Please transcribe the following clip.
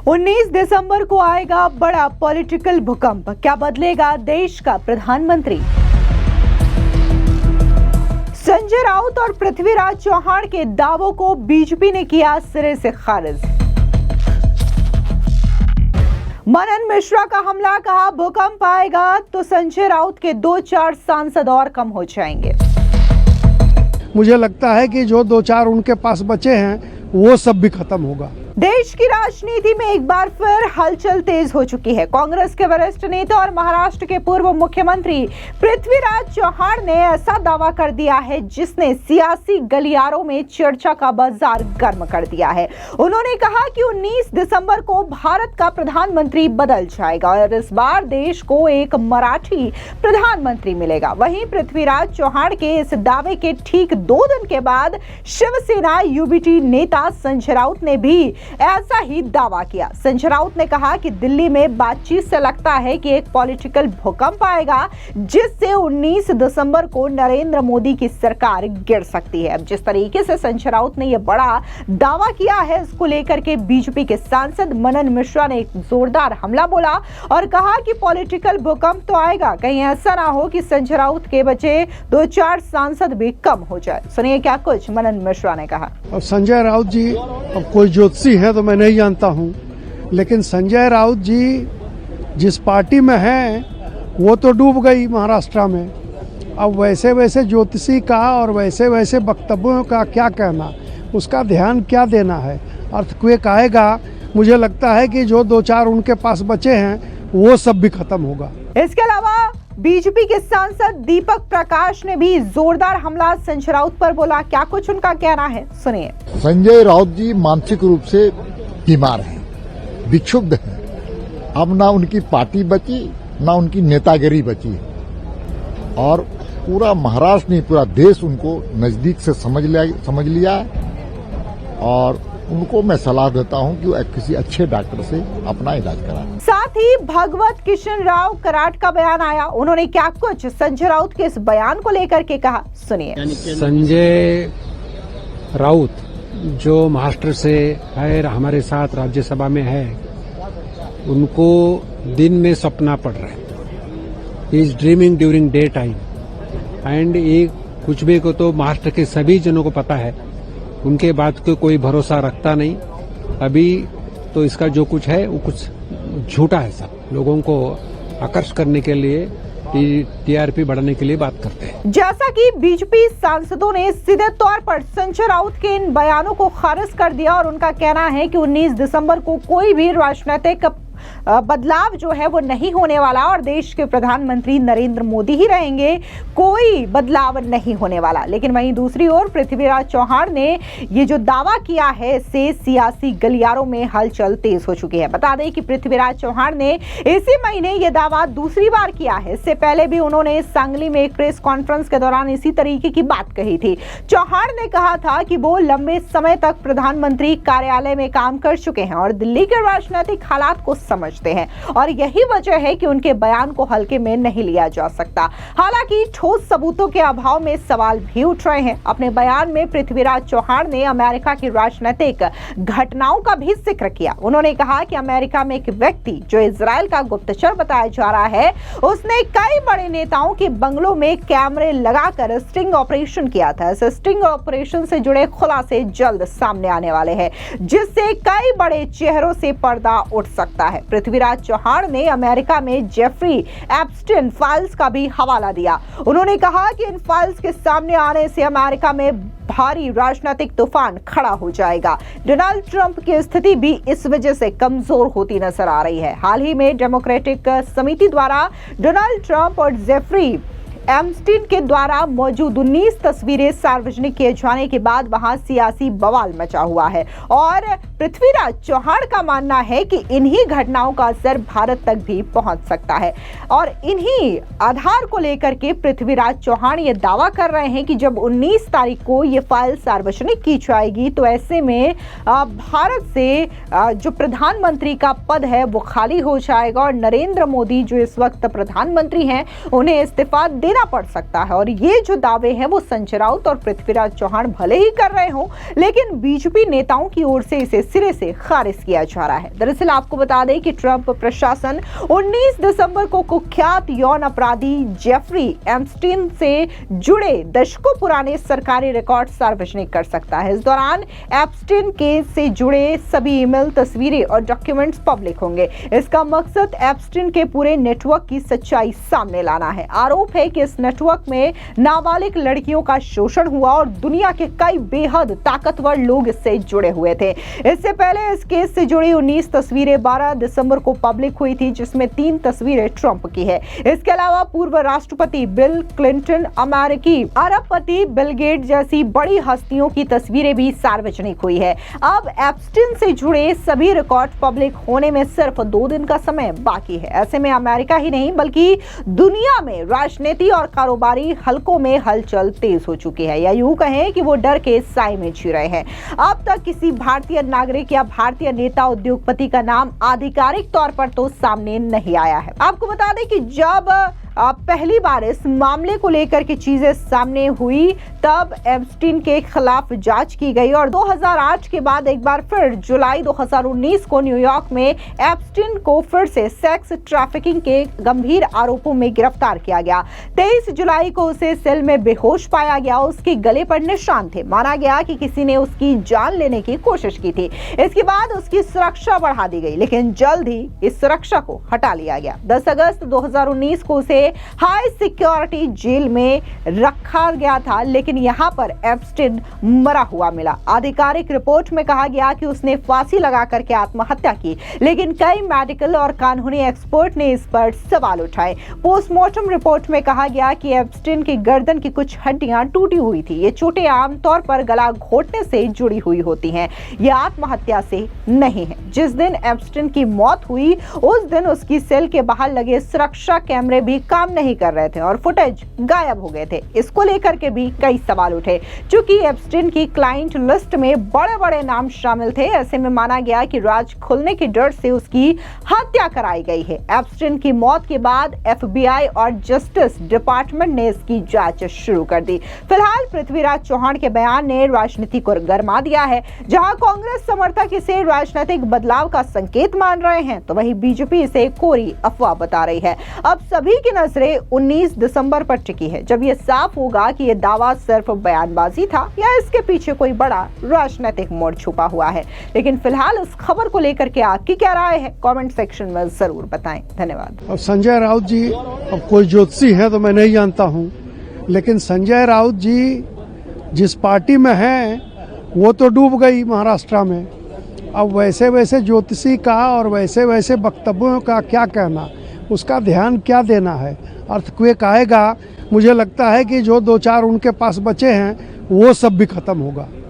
19 दिसंबर को आएगा बड़ा पॉलिटिकल भूकंप। क्या बदलेगा देश का प्रधानमंत्री? संजय राउत और पृथ्वीराज चौहान के दावों को बीजेपी ने किया सिरे से खारिज। मनन मिश्रा का हमला, कहा भूकंप आएगा तो संजय राउत के 2-4 सांसद और कम हो जाएंगे। मुझे लगता है कि जो 2-4 उनके पास बचे हैं वो सब भी खत्म होगा। देश की राजनीति में एक बार फिर हलचल तेज हो चुकी है। कांग्रेस के वरिष्ठ नेता और महाराष्ट्र के पूर्व मुख्यमंत्री पृथ्वीराज चौहान ने ऐसा दावा कर दिया है जिसने सियासी गलियारों में चर्चा का बाजार गर्म कर दिया है। उन्होंने कहा कि 19 दिसंबर को भारत का प्रधानमंत्री बदल जाएगा और इस बार देश को एक मराठी प्रधानमंत्री मिलेगा। वहीं पृथ्वीराज चौहान के इस दावे के ठीक 2 दिन के बाद शिवसेना यूबीटी नेता संजय राउत ने भी ऐसा ही दावा किया। संजय राउत ने कहा कि दिल्ली में बातचीत से लगता है कि एक पॉलिटिकल भूकंप आएगा जिससे 19 दिसंबर को नरेंद्र मोदी की सरकार गिर सकती है। अब जिस तरीके से संजय राउत ने यह बड़ा दावा किया है, इसको लेकर के बीजेपी के सांसद मनन मिश्रा ने एक जोरदार हमला बोला और कहा कि पॉलिटिकल भूकंप तो आएगा, कहीं ऐसा ना हो कि संजय राउत के बचे 2-4 सांसद भी कम हो जाए। सुनिए क्या कुछ मनन मिश्रा ने कहा। अब संजय राउत जी, अब कोई ज्योतिषी है तो मैं नहीं जानता हूं, लेकिन संजय राउत जी जिस पार्टी में हैं वो तो डूब गई महाराष्ट्र में। अब वैसे वैसे ज्योतिषी का और वैसे वैसे वक्तव्यों का क्या कहना, उसका ध्यान क्या देना है। अर्थक्वेक आएगा, मुझे लगता है कि जो 2-4 उनके पास बचे हैं वो सब भी खत्म होगा। इसके अलावा बीजेपी के सांसद दीपक प्रकाश ने भी जोरदार हमला संजय राउत पर बोला। क्या कुछ उनका कहना है, सुनिए। संजय राउत जी मानसिक रूप से बीमार हैं, विक्षुब्ध हैं। अब ना उनकी पार्टी बची, ना उनकी नेतागिरी बची और पूरा महाराष्ट्र नहीं, पूरा देश उनको नजदीक से समझ लिया है और उनको मैं सलाह देता हूं कि वो किसी अच्छे डॉक्टर से अपना इलाज कराएं। साथ ही भगवत किशन राव कराट का बयान आया। उन्होंने क्या कुछ संजय राउत के इस बयान को लेकर के कहा, सुनिए। संजय राउत जो महाराष्ट्र से है, हमारे साथ राज्यसभा में है, उनको दिन में सपना पड़ रहा है। He is dreaming during day time and ये कुछ भी को तो महाराष्ट्र के सभी जनों को पता है, उनके बात को कोई भरोसा रखता नहीं। अभी तो इसका जो कुछ है वो कुछ झूठा है, सब लोगों को आकर्षित करने के लिए, टीआरपी बढ़ाने के लिए बात करते हैं। जैसा कि बीजेपी सांसदों ने सीधे तौर पर संजय राउत के इन बयानों को खारिज कर दिया और उनका कहना है कि 19 दिसंबर को कोई भी राजनीतिक बदलाव जो है वो नहीं होने वाला और देश के प्रधानमंत्री नरेंद्र मोदी ही रहेंगे, कोई बदलाव नहीं होने वाला। लेकिन वहीं दूसरी ओर पृथ्वीराज चौहान ने ये जो दावा किया है, इससे सियासी गलियारों में हलचल तेज हो चुकी है। बता दें कि पृथ्वीराज चौहान ने इसी महीने ये दावा दूसरी बार किया है। इससे पहले भी उन्होंने सांगली में एक प्रेस कॉन्फ्रेंस के दौरान इसी तरीके की बात कही थी। चौहान ने कहा था कि वो लंबे समय तक प्रधानमंत्री कार्यालय में काम कर चुके हैं और दिल्ली के राजनीतिक हालात को समझते हैं और यही वजह है कि उनके बयान को हल्के में नहीं लिया जा सकता। हालांकि ठोस सबूतों के अभाव में सवाल भी उठ रहे हैं। अपने बयान में पृथ्वीराज चौहान ने अमेरिका की राजनीतिक घटनाओं का भी जिक्र किया। उन्होंने कहा कि अमेरिका में एक व्यक्ति जो इजराइल का गुप्तचर बताया जा रहा है, उसने कई बड़े नेताओं के बंगलों में कैमरे लगाकर स्टिंग ऑपरेशन किया था। इस स्टिंग ऑपरेशन से जुड़े खुलासे जल्द सामने आने वाले हैं, जिससे कई बड़े चेहरों से पर्दा उठ सकता है। पृथ्वीराज चौहान ने अमेरिका में जेफरी एप्स्टीन फाइल्स का भी हवाला दिया। उन्होंने कहा कि इन फाइल्स के सामने आने से अमेरिका में भारी राजनीतिक तूफान खड़ा हो जाएगा। डोनाल्ड ट्रंप की स्थिति भी इस वजह से कमजोर होती नजर आ रही है। हाल ही में डेमोक्रेटिक समिति द्वारा डोनाल्ड ट्रंप और जेफरी एप्स्टीन के द्वारा मौजूद 19 तस्वीरें सार्वजनिक किए जाने के बाद वहां सियासी बवाल मचा हुआ है और पृथ्वीराज चौहान का मानना है कि इन्हीं घटनाओं का असर भारत तक भी पहुंच सकता है और इन्हीं आधार को लेकर के पृथ्वीराज चौहान ये दावा कर रहे हैं कि जब 19 तारीख को ये फाइल सार्वजनिक की जाएगी तो ऐसे में भारत से जो प्रधानमंत्री का पद है वो खाली हो जाएगा और नरेंद्र मोदी जो इस वक्त प्रधानमंत्री हैं उन्हें इस्तीफा दे देना पड़ सकता है। और ये जो दावे हैं वो संजय राउत और पृथ्वीराज चौहान भले ही कर रहे हों, लेकिन बीजेपी नेताओं की ओर से इसे सिरे से खारिज किया जा रहा है। दरअसल आपको बता दें कि ट्रंप प्रशासन 19 दिसंबर को कुख्यात यौन अपराधी जेफरी एप्स्टीन से जुड़े दशकों पुराने सरकारी रिकॉर्ड सार्वजनिक कर सकता है। इस दौरान एप्स्टीन केस से जुड़े सभी ईमेल, तस्वीरें और डॉक्यूमेंट्स पब्लिक होंगे। इसका मकसद एप्स्टीन के पूरे नेटवर्क की सच्चाई सामने लाना है। आरोप है कि इस नेटवर्क में नाबालिग लड़कियों का शोषण हुआ और दुनिया के कई बेहद ताकतवर लोग इससे जुड़े हुए थे। इससे पहले इस केस से जुड़ी 19 तस्वीरें 12 दिसंबर को पब्लिक हुई थी, जिसमें 3 तस्वीरें ट्रंप की है। इसके अलावा पूर्व राष्ट्रपति बिल क्लिंटन, अमेरिकी अरबपति बिल गेट जैसी बड़ी हस्तियों की तस्वीरें भी सार्वजनिक हुई है। अब एप्स्टीन से जुड़े सभी रिकॉर्ड पब्लिक होने में सिर्फ 2 दिन का समय बाकी है। ऐसे में अमेरिका ही नहीं बल्कि दुनिया में राजनीति और कारोबारी हलकों में हलचल तेज हो चुकी है, या यूं कहें कि वो डर के साए में जी रहे हैं। अब तक किसी भारतीय नागरिक या भारतीय नेता उद्योगपति का नाम आधिकारिक तौर पर तो सामने नहीं आया है। आपको बता दें कि जब पहली बार इस मामले को लेकर के चीजें सामने हुई तब एप्स्टीन के खिलाफ जांच की गई और 2008 के बाद एक बार फिर जुलाई 2019 को न्यूयॉर्क में एप्स्टीन को फिर से सेक्स ट्रैफिकिंग के गंभीर आरोपों में गिरफ्तार किया गया। 23 जुलाई को उसे सेल में बेहोश पाया गया। उसके गले पर निशान थे। माना गया कि किसी ने उसकी जान लेने की कोशिश की थी। इसके बाद उसकी सुरक्षा बढ़ा दी गई, लेकिन जल्द ही इस सुरक्षा को हटा लिया गया। 10 अगस्त 2019 को उसे हाई सिक्योरिटी जेल में रखा गया था, लेकिन यहां पर एप्स्टीन मरा हुआ मिला। आधिकारिक रिपोर्ट में कहा गया कि उसने फांसी लगा करके आत्महत्या की, लेकिन कई मेडिकल और कानूनी एक्सपर्ट ने इस पर सवाल उठाए। पोस्टमार्टम रिपोर्ट में कहा गया कि एप्स्टीन की गर्दन की कुछ हड्डियां टूटी हुई थी। ये चोटें आमतौर पर गला घोटने से जुड़ी हुई होती हैं, यह आत्महत्या से नहीं है। जिस दिन एप्स्टीन की मौत हुई उस दिन उसकी सेल के बाहर लगे सुरक्षा कैमरे भी काम नहीं कर रहे थे और फुटेज गायब हो गए थे। इसको लेकर के भी कई सवाल उठे। चूंकि एप्स्टीन की क्लाइंट लिस्ट में बड़े-बड़े नाम शामिल थे, ऐसे में माना गया कि राज खुलने के डर से उसकी हत्या कराई गई है। एप्स्टीन की मौत के बाद एफबीआई और जस्टिस डिपार्टमेंट ने इसकी जांच शुरू कर दी। फिलहाल पृथ्वीराज चौहान के बयान ने राजनीति को गरमा दिया है। जहां कांग्रेस समर्थक इसे राजनीतिक बदलाव का संकेत मान रहे हैं, तो वहीं बीजेपी इसे कोरी अफवाह बता रही है। अब सभी की नजरें 19 दिसंबर पर टिकी है, जब यह साफ होगा कि यह दावा सिर्फ बयानबाजी था या इसके पीछे कोई बड़ा राजनीतिक मोड़ छुपा हुआ है। लेकिन फिलहाल इस खबर को लेकर के आपकी क्या राय है, कमेंट सेक्शन में जरूर बताएं। धन्यवाद। अब संजय राउत जी, अब कोई ज्योतिषी है तो मैं नहीं जानता हूं, लेकिन संजय राउत जी जिस पार्टी में हैं वो तो डूब गई महाराष्ट्र में। अब वैसे वैसे ज्योतिषी का और वैसे वैसे वक्तव्यों का क्या कहना, उसका ध्यान क्या देना है। अर्थक्वेक आएगा, मुझे लगता है कि जो 2-4 उनके पास बचे हैं वो सब भी खत्म होगा।